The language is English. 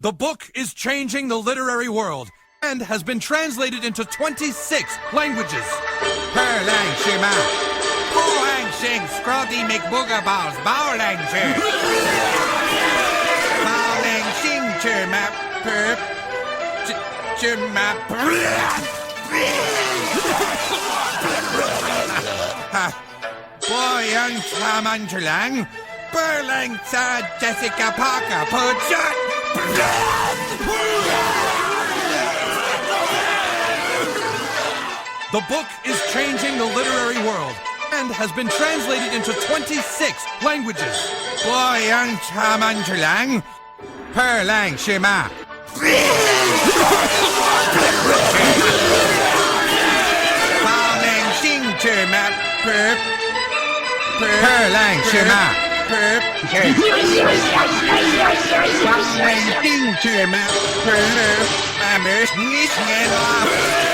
The book is changing the literary world and has been translated into 26 languages. Perlang Shima. Pohang Sing Scrotie Mc Boogerballs Ringtone. Bowling Sing Chima Perp Chima Boyang Chamanchalang Perlang Sa Jessica Parker Pujat. The book is changing the literary world and has been translated into 26 languages. Boyang Chamanchalang Perlang Shima. Bowling Sing Chima Perp Perlang Shima. Perp Bowling Sing Chima Perp Ambers Nishen